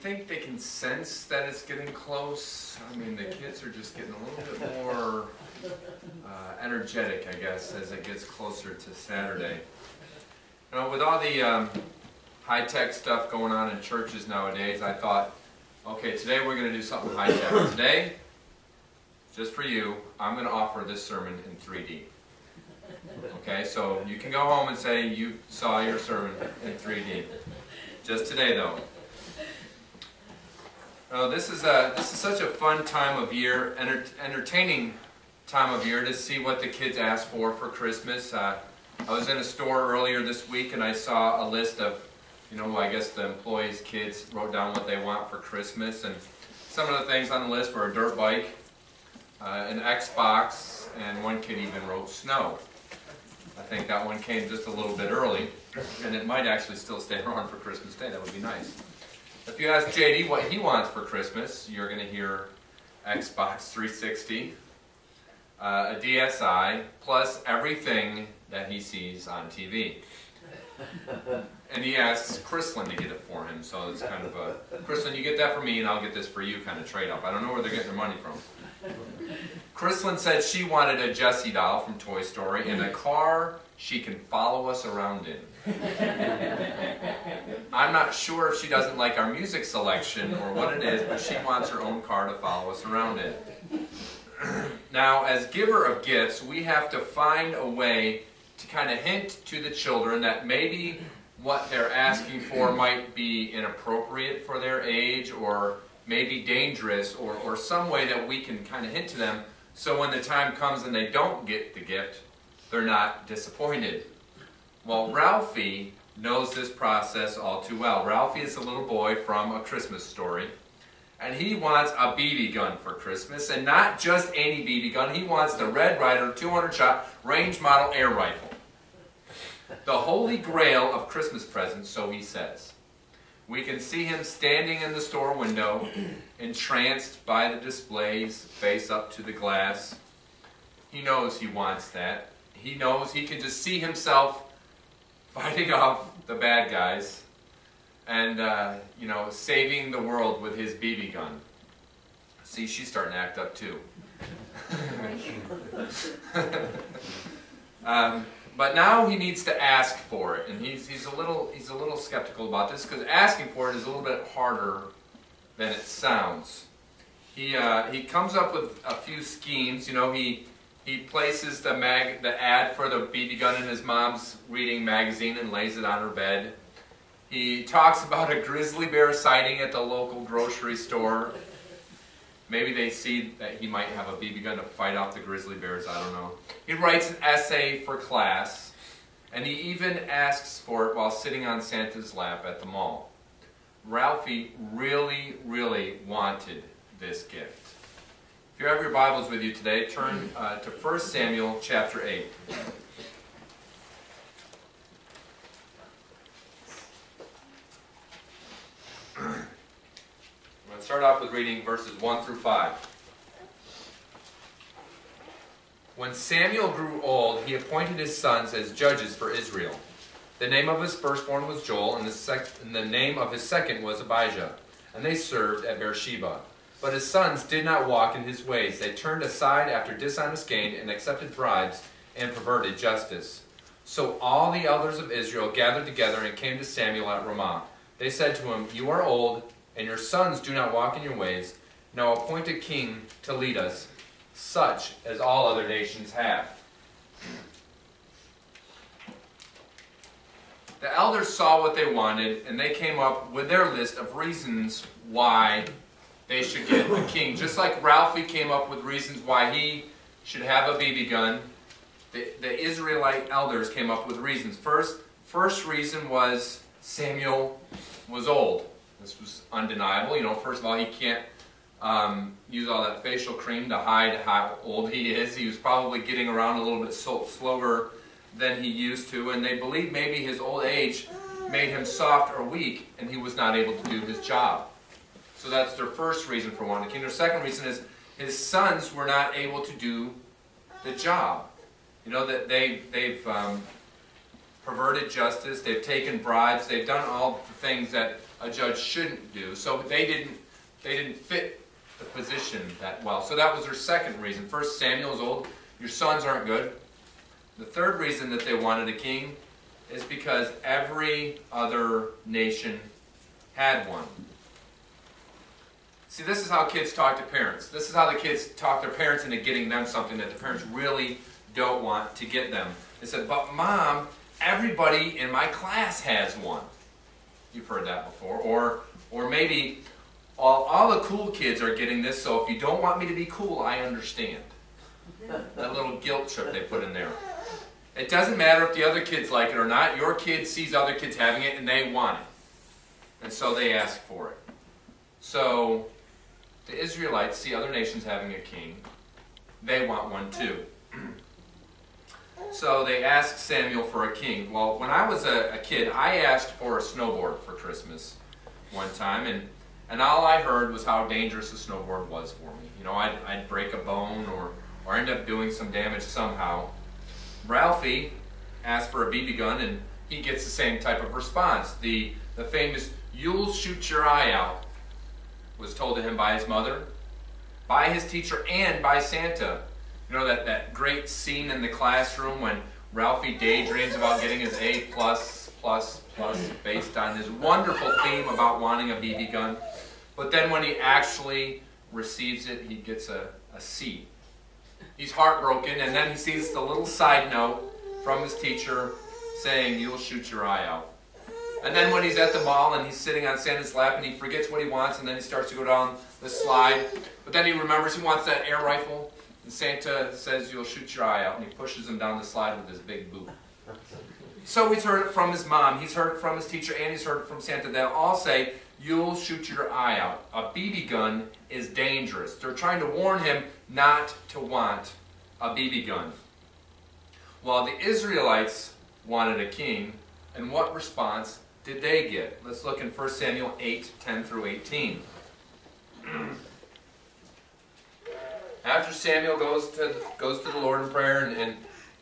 think they can sense that it's getting close. I mean, the kids are just getting a little bit more energetic, I guess, as it gets closer to Saturday. You know, with all the high-tech stuff going on in churches nowadays, I thought, okay, today we're going to do something high-tech. Today, just for you, I'm going to offer this sermon in 3D. Okay, so you can go home and say you saw your sermon in 3D. Just today, though. This is such a fun time of year, entertaining time of year to see what the kids ask for Christmas. I was in a store earlier this week and I saw a list of, I guess the employees' kids wrote down what they want for Christmas, and some of the things on the list were a dirt bike, an Xbox, and one kid even wrote snow. I think that one came just a little bit early, and it might actually still stay around for Christmas Day. That would be nice. If you ask JD what he wants for Christmas, you're going to hear Xbox 360, a DSi, plus everything that he sees on TV. And he asks Chrislyn to get it for him, so it's kind of a, Chrislyn, you get that for me and I'll get this for you kind of trade-off. I don't know where they're getting their money from. Chrislyn said she wanted a Jessie doll from Toy Story and a car she can follow us around in. I'm not sure if she doesn't like our music selection or what it is, but she wants her own car to follow us around in. Now, as giver of gifts, we have to find a way to kind of hint to the children that maybe what they're asking for might be inappropriate for their age, or maybe dangerous, or some way that we can kind of hint to them, so when the time comes and they don't get the gift, they're not disappointed. Well, Ralphie knows this process all too well. Ralphie is a little boy from A Christmas Story, and he wants a BB gun for Christmas, and not just any BB gun. He wants the Red Ryder 200-shot range model air rifle. The holy grail of Christmas presents, so he says. We can see him standing in the store window, entranced by the displays, face up to the glass. He knows he wants that. He knows he can just see himself fighting off the bad guys and, saving the world with his BB gun. See, she's starting to act up too. But now he needs to ask for it, and he's a little skeptical about this, because asking for it is a little bit harder than it sounds. He comes up with a few schemes. He places the ad for the BB gun in his mom's reading magazine and lays it on her bed. He talks about a grizzly bear sighting at the local grocery store. Maybe they see that he might have a BB gun to fight off the grizzly bears, I don't know. He writes an essay for class, and he even asks for it while sitting on Santa's lap at the mall. Ralphie really, really wanted this gift. If you have your Bibles with you today, turn to 1 Samuel chapter 8. I'm going to start off with reading verses 1 through 5. When Samuel grew old, he appointed his sons as judges for Israel. The name of his firstborn was Joel, and the name of his second was Abijah. And they served at Beersheba. But his sons did not walk in his ways. They turned aside after dishonest gain and accepted bribes and perverted justice. So all the elders of Israel gathered together and came to Samuel at Ramah. They said to him, "You are old, and your sons do not walk in your ways. Now appoint a king to lead us, such as all other nations have." The elders saw what they wanted, and they came up with their list of reasons why they should get a king. Just like Ralphie came up with reasons why he should have a BB gun, the Israelite elders came up with reasons. First reason was Samuel was old. This was undeniable. First of all, he can't use all that facial cream to hide how old he is. He was probably getting around a little bit slower than he used to, and they believed maybe his old age made him soft or weak, and he was not able to do his job. So that's their first reason for wanting a king. Their second reason is his sons were not able to do the job. That they've perverted justice. They've taken bribes. They've done all the things that a judge shouldn't do. So they didn't fit the position that well. So that was their second reason. First, Samuel is old. Your sons aren't good. The third reason that they wanted a king is because every other nation had one. See, this is how kids talk to parents. This is how the kids talk their parents into getting them something that the parents really don't want to get them. They said, but Mom, everybody in my class has one. You've heard that before. Or maybe all the cool kids are getting this, so if you don't want me to be cool, I understand. That little guilt trip they put in there. It doesn't matter if the other kids like it or not. Your kid sees other kids having it and they want it. And so they ask for it. So the Israelites see other nations having a king. They want one too. So they asked Samuel for a king. Well, when I was a kid, I asked for a snowboard for Christmas one time, and all I heard was how dangerous a snowboard was for me. You know, I'd break a bone or end up doing some damage somehow. Ralphie asked for a BB gun, and he gets the same type of response. The famous, "You'll shoot your eye out," was told to him by his mother, by his teacher, and by Santa. You know that great scene in the classroom when Ralphie daydreams about getting his A+++ based on his wonderful theme about wanting a BB gun. But then when he actually receives it, he gets a C. He's heartbroken, and then he sees the little side note from his teacher saying, "You'll shoot your eye out." And then when he's at the mall and he's sitting on Santa's lap and he forgets what he wants, and then he starts to go down the slide, but then he remembers he wants that air rifle, and Santa says, "You'll shoot your eye out," and he pushes him down the slide with his big boot. So he's heard it from his mom, he's heard it from his teacher, and he's heard it from Santa. They'll all say, "You'll shoot your eye out. A BB gun is dangerous." They're trying to warn him not to want a BB gun. Well, the Israelites wanted a king, and what response did they get? Let's look in 1 Samuel 8:10 through 18. After Samuel goes to the Lord in prayer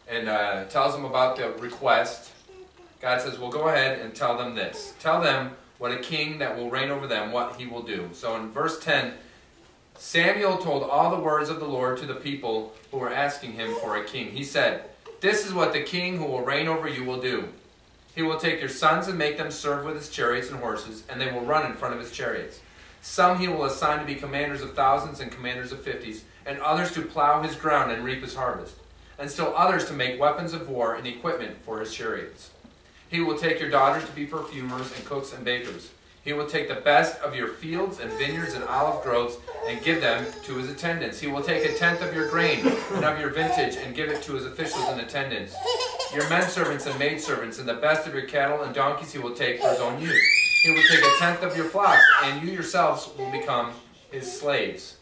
and tells him about the request, God says, well, go ahead and tell them this. Tell them what a king that will reign over them, what he will do. So in verse 10, Samuel told all the words of the Lord to the people who were asking him for a king. He said, "This is what the king who will reign over you will do. He will take your sons and make them serve with his chariots and horses, and they will run in front of his chariots. Some he will assign to be commanders of thousands and commanders of fifties, and others to plow his ground and reap his harvest, and still others to make weapons of war and equipment for his chariots. He will take your daughters to be perfumers and cooks and bakers. He will take the best of your fields and vineyards and olive groves and give them to his attendants. He will take a tenth of your grain and of your vintage and give it to his officials and attendants. Your men servants and maid servants and the best of your cattle and donkeys he will take for his own use. He will take a tenth of your flocks, and you yourselves will become his slaves.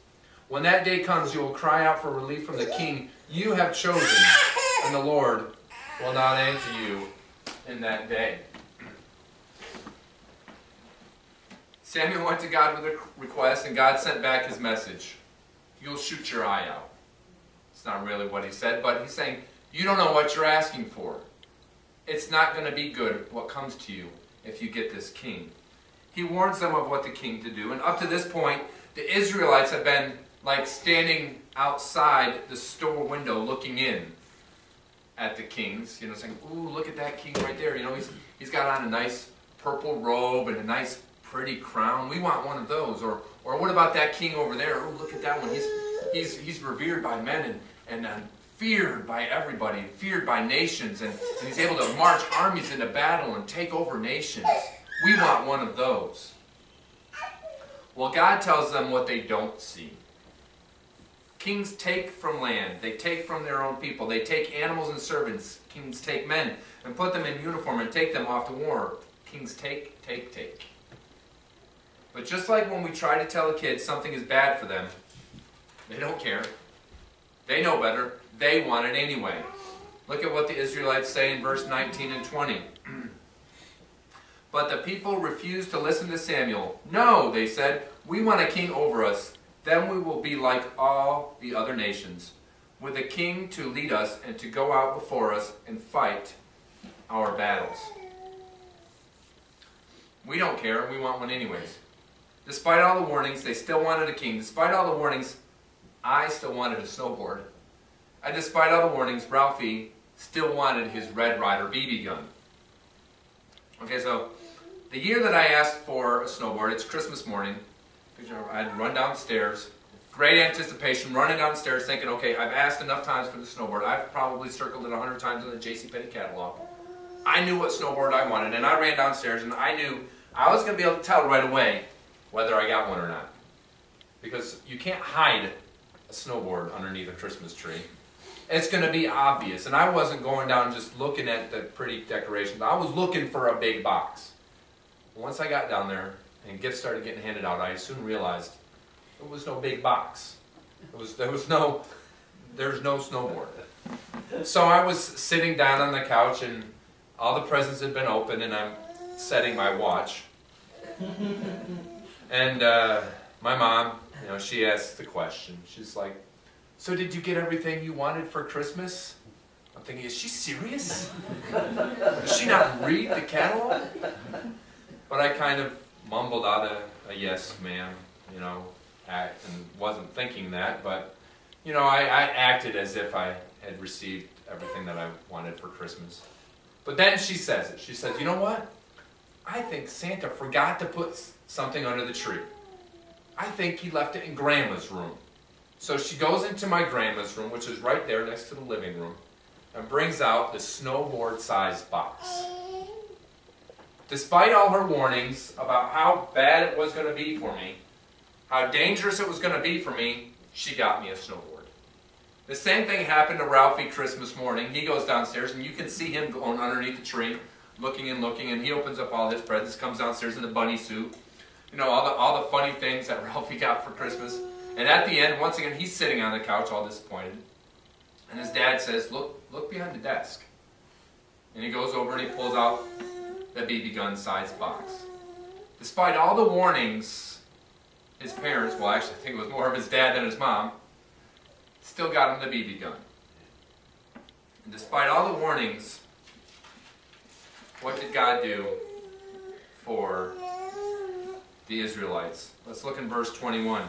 When that day comes, you will cry out for relief from the king you have chosen, and the Lord will not answer you in that day." Samuel went to God with a request, and God sent back his message. "You'll shoot your eye out." It's not really what he said, but he's saying, you don't know what you're asking for. It's not going to be good what comes to you if you get this king. He warns them of what the king to do, and up to this point, the Israelites have been like standing outside the store window looking in at the kings, you know, saying, "Ooh, look at that king right there. You know, he's got on a nice purple robe and a nice pretty crown. We want one of those." Or what about that king over there? "Oh, look at that one. He's revered by men and feared by everybody, feared by nations, and he's able to march armies into battle and take over nations. We want one of those." Well, God tells them what they don't see. Kings take from land. They take from their own people. They take animals and servants. Kings take men and put them in uniform and take them off to war. Kings take. But just like when we try to tell a kid something is bad for them, they don't care. They know better. They want it anyway. Look at what the Israelites say in verse 19 and 20. But the people refused to listen to Samuel. "No," they said, "we want a king over us. Then we will be like all the other nations, with a king to lead us and to go out before us and fight our battles. We don't care, we want one anyways. Despite all the warnings, they still wanted a king. Despite all the warnings, I still wanted a snowboard. And despite all the warnings, Ralphie still wanted his Red Ryder BB gun. Okay, so the year that I asked for a snowboard, it's Christmas morning. I'd run downstairs, great anticipation, running downstairs thinking, okay, I've asked enough times for the snowboard. I've probably circled it 100 times in the JCPenney catalog. I knew what snowboard I wanted, and I ran downstairs, and I knew I was going to be able to tell right away whether I got one or not. Because you can't hide a snowboard underneath a Christmas tree. It's going to be obvious, and I wasn't going down just looking at the pretty decorations. I was looking for a big box. Once I got down there and gifts started getting handed out, I soon realized there was no big box. There's no snowboard. So I was sitting down on the couch, and all the presents had been opened, and I'm setting my watch. And my mom, she asked the question. She's like, "So did you get everything you wanted for Christmas?" I'm thinking, is she serious? Does she not read the catalog? But I kind of mumbled out a yes, ma'am, and wasn't thinking that, but, I acted as if I had received everything that I wanted for Christmas. But then she says it. She says, "You know what? I think Santa forgot to put something under the tree. I think he left it in Grandma's room." So she goes into my grandma's room, which is right there next to the living room, and brings out the snowboard-sized box. Despite all her warnings about how bad it was going to be for me, how dangerous it was going to be for me, she got me a snowboard. The same thing happened to Ralphie Christmas morning. He goes downstairs, and you can see him going underneath the tree, looking, and he opens up all his presents, comes downstairs in a bunny suit. All the funny things that Ralphie got for Christmas. And at the end, once again, he's sitting on the couch all disappointed. And his dad says, look behind the desk. And he goes over and he pulls out the BB gun sized box. Despite all the warnings, his parents, well actually I think it was more of his dad than his mom, still got him the BB gun. And despite all the warnings, what did God do for the Israelites? Let's look in verse 21.